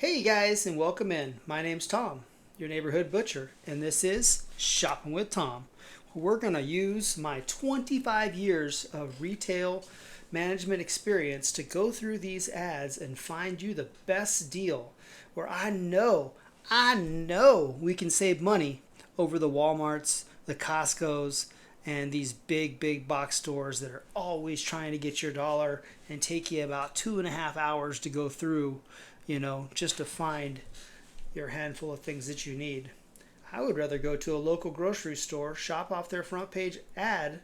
Hey guys, and welcome in. My name's Tom, your neighborhood butcher, and this is Shopping with Tom. We're going to use my 25 years of retail management experience to go through these ads and find you the best deal where I know we can save money over the Walmarts, the Costco's, and these big box stores that are always trying to get your dollar and take you about 2.5 hours to go through, just to find your handful of things that you need. I would rather go to a local grocery store, shop off their front page ad,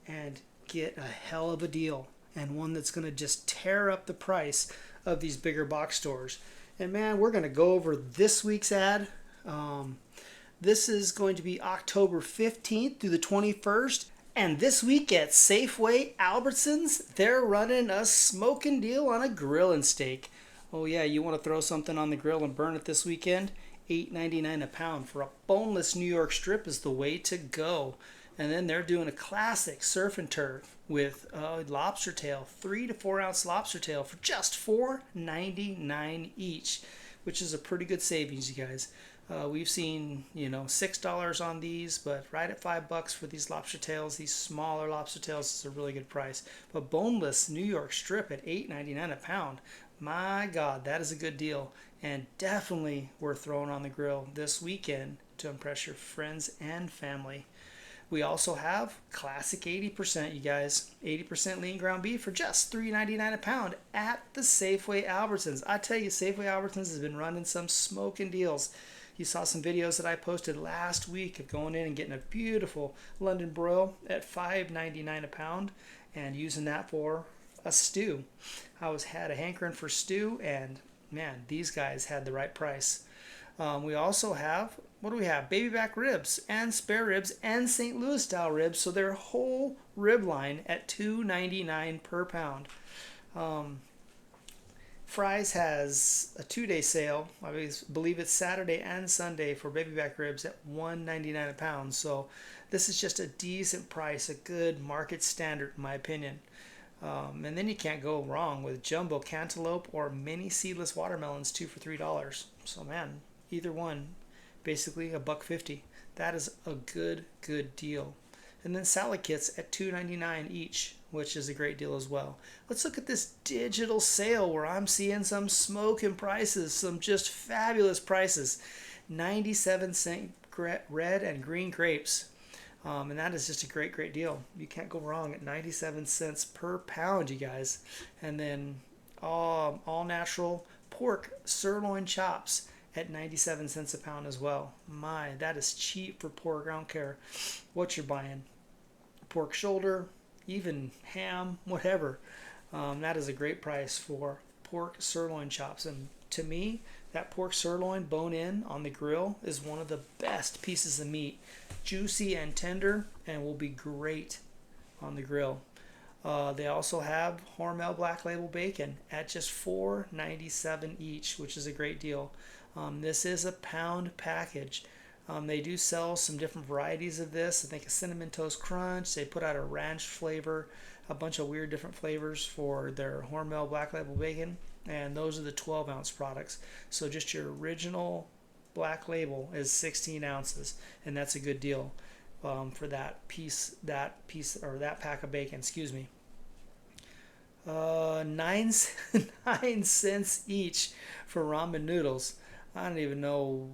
and get a hell of a deal, and one that's going to just tear up the price of these bigger box stores. And man, we're going to go over this week's ad. This is going to be October 15th through the 21st. And this week at Safeway Albertsons, they're running a smoking deal on a grill and steak. Oh yeah, you want to throw something on the grill and burn it this weekend? $8.99 a pound for a boneless New York strip is the way to go. And then they're doing a classic surf and turf with lobster tail, 3 to 4 ounce lobster tail for just $4.99 each, which is a pretty good savings, you guys. We've seen, $6 on these, but right at $5 for these lobster tails, these smaller lobster tails is a really good price. But boneless New York strip at $8.99 a pound, my God, that is a good deal, and definitely worth throwing on the grill this weekend to impress your friends and family. We also have classic 80%, you guys. 80% lean ground beef for just $3.99 a pound at the Safeway Albertsons. I tell you, Safeway Albertsons has been running some smoking deals. You saw some videos that I posted last week of going in and getting a beautiful London broil at $5.99 a pound and using that for a stew. Had a hankering for stew, and man, these guys had the right price. We also have, what do we have? Baby back ribs and spare ribs and St. Louis style ribs. So their whole rib line at $2.99 per pound. Fry's has a 2-day sale. I believe it's Saturday and Sunday for baby back ribs at $1.99 a pound. So this is just a decent price, a good market standard in my opinion. And then you can't go wrong with jumbo cantaloupe or mini seedless watermelons, 2 for $3. So man, either one, basically $1.50. That is a good deal. And then salad kits at $2.99 each, which is a great deal as well. Let's look at this digital sale where I'm seeing some smoking prices, some just fabulous prices. 97-cent red and green grapes. And that is just a great deal. You can't go wrong at 97 cents per pound, you guys. And then all natural pork sirloin chops at 97 cents a pound as well. My, that is cheap for pork. I don't care what you're buying. Pork shoulder, even ham, whatever. That is a great price for pork sirloin chops. And to me, that pork sirloin bone in on the grill is one of the best pieces of meat. Juicy and tender, and will be great on the grill. They also have Hormel Black Label Bacon at just $4.97 each, which is a great deal. This is a pound package. They do sell some different varieties of this. I think a Cinnamon Toast Crunch. They put out a ranch flavor, a bunch of weird different flavors for their Hormel Black Label Bacon. And those are the 12-ounce products. So just your original Black Label is 16 ounces, and that's a good deal for that piece or that pack of bacon. Excuse me. 9 cents each for ramen noodles. I don't even know.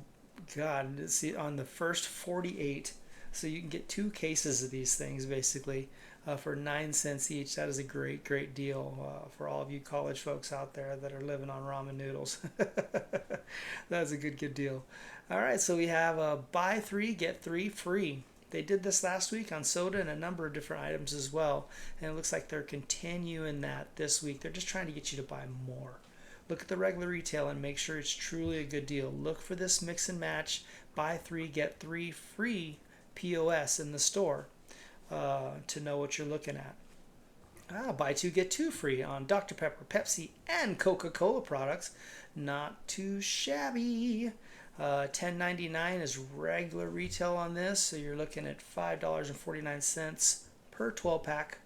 God, see on the first 48. So you can get 2 cases of these things basically for 9 cents each. That is a great deal for all of you college folks out there that are living on ramen noodles. That's a good deal. All right, so we have buy 3 get 3 free. They did this last week on soda and a number of different items as well, and it looks like they're continuing that this week. They're just trying to get you to buy more. Look at the regular retail and make sure it's truly a good deal. Look for this mix and match buy 3 get 3 free POS in the store to know what you're looking at. Buy 2 get 2 free on Dr. Pepper, Pepsi, and Coca-Cola products. Not too shabby. $10.99 is regular retail on this, so you're looking at $5.49 per 12 pack,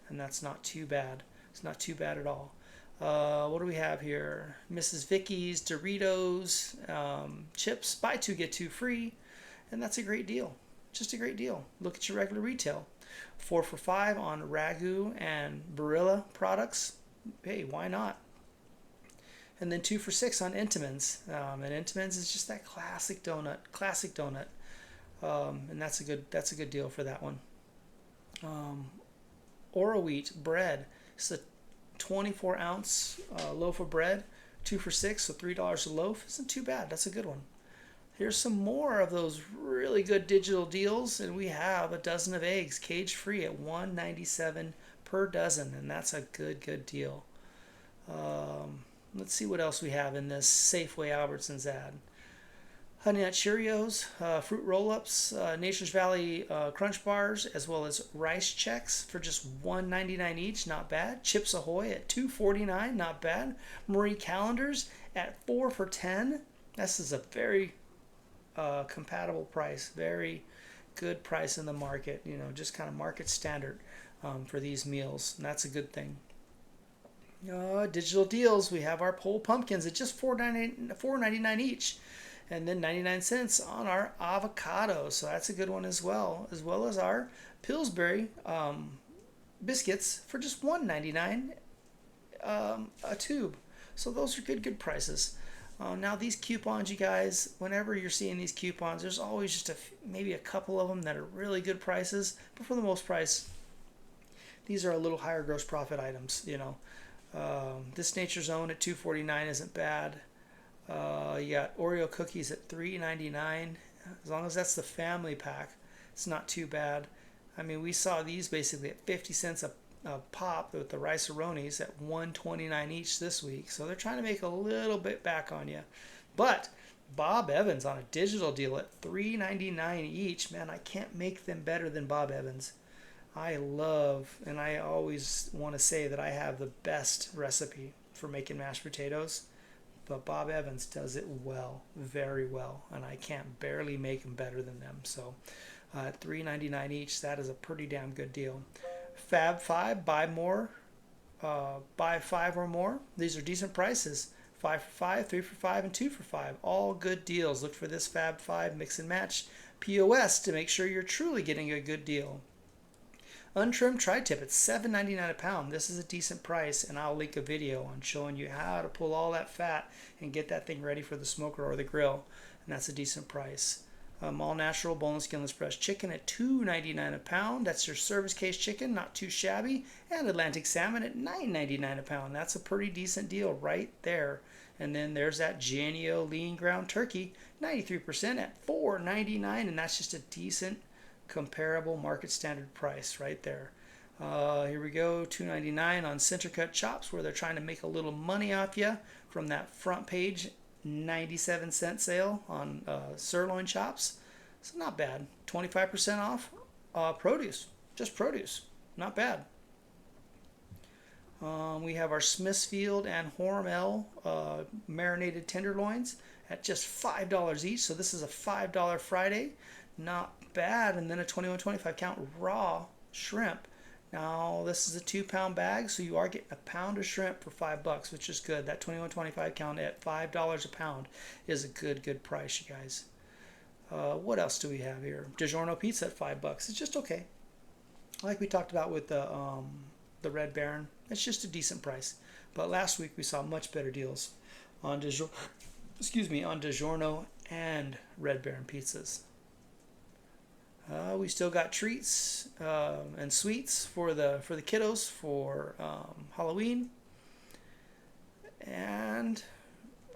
and that's not too bad. It's not too bad at all. What do we have here? Mrs. Vicky's Doritos chips, buy two get two free, and that's a great deal. Just a great deal. Look at your regular retail. 4 for $5 on Ragu and Barilla products. Hey, why not? And then 2 for $6 on Entenmann's. And Entenmann's is just that classic donut, and that's a good deal for that one. Oro wheat bread. It's a 24-ounce loaf of bread, 2 for $6, so $3 a loaf. Isn't too bad. That's a good one. Here's some more of those really good digital deals, and we have a dozen of eggs, cage-free at $1.97 per dozen, and that's a good deal. Let's see what else we have in this Safeway Albertsons ad. Honey Nut Cheerios, fruit roll-ups, Nature's Valley Crunch Bars, as well as Rice Chex for just $1.99 each, not bad. Chips Ahoy at $2.49, not bad. Marie Callender's at 4 for $10. This is a very compatible price, very good price in the market. You know, just kind of market standard for these meals, and that's a good thing. Digital deals. We have our Pole pumpkins at just $4.99 each. And then 99 cents on our avocado. So that's a good one as well as our Pillsbury biscuits for just $1.99 a tube. So those are good prices. Now these coupons, you guys, whenever you're seeing these coupons, there's always just maybe a couple of them that are really good prices. But for the most price, these are a little higher gross profit items. You know, this Nature's Own at $2.49 isn't bad. You got Oreo cookies at $3.99. As long as that's the family pack, it's not too bad. I mean, we saw these basically at 50 cents a pop with the Rice-A-Ronis at $1.29 each this week. So they're trying to make a little bit back on you. But Bob Evans on a digital deal at $3.99 each. Man, I can't make them better than Bob Evans. I love, and I always want to say that I have the best recipe for making mashed potatoes. But Bob Evans does it well, very well, and I can't barely make them better than them. So at $3.99 each, that is a pretty damn good deal. Fab 5, buy 5 or more. These are decent prices. 5 for 5, 3 for 5, and 2 for 5. All good deals. Look for this Fab 5 mix and match POS to make sure you're truly getting a good deal. Untrimmed tri-tip at $7.99 a pound. This is a decent price, and I'll link a video on showing you how to pull all that fat and get that thing ready for the smoker or the grill, and that's a decent price. All natural boneless skinless breast chicken at $2.99 a pound. That's your service case chicken, not too shabby. And Atlantic salmon at $9.99 a pound. That's a pretty decent deal right there. And then there's that Jennie-O lean ground turkey, 93% at $4.99, and that's just a decent comparable market standard price right there. Here we go, $2.99 on center cut chops, where they're trying to make a little money off you from that front page 97-cent sale on sirloin chops. So not bad. 25% off produce, just produce, not bad. We have our Smithfield and Hormel marinated tenderloins at just $5 each. So this is a $5 Friday. Not bad. And then a 21-25 count raw shrimp. Now this is a 2-pound bag, so you are getting a pound of shrimp for $5, which is good. That 21-25 count at $5 a pound is a good price, you guys. What else do we have here? DiGiorno pizza at $5. It's just okay. Like we talked about with the Red Baron, it's just a decent price. But last week we saw much better deals on DiGiorno and Red Baron pizzas. We still got treats and sweets for the kiddos for Halloween, and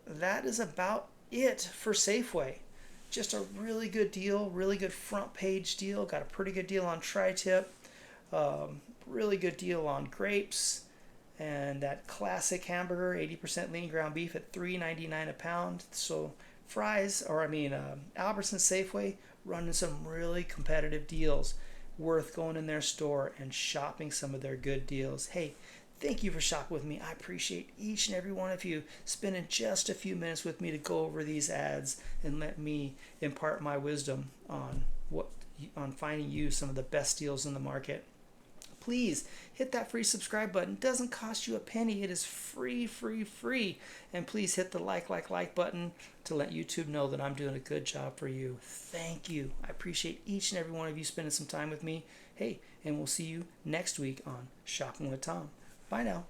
that is about it for Safeway. Just a really good deal, really good front page deal. Got a pretty good deal on tri-tip, really good deal on grapes, and that classic hamburger, 80% lean ground beef at $3.99 a pound. So Albertsons Safeway running some really competitive deals. Worth going in their store and shopping some of their good deals. Hey, thank you for shopping with me. I appreciate each and every one of you spending just a few minutes with me to go over these ads and let me impart my wisdom on finding you some of the best deals in the market. please hit that free subscribe button. It doesn't cost you a penny. It is free, free, free. And please hit the like button to let YouTube know that I'm doing a good job for you. Thank you. I appreciate each and every one of you spending some time with me. Hey, and we'll see you next week on Shopping with Tom. Bye now.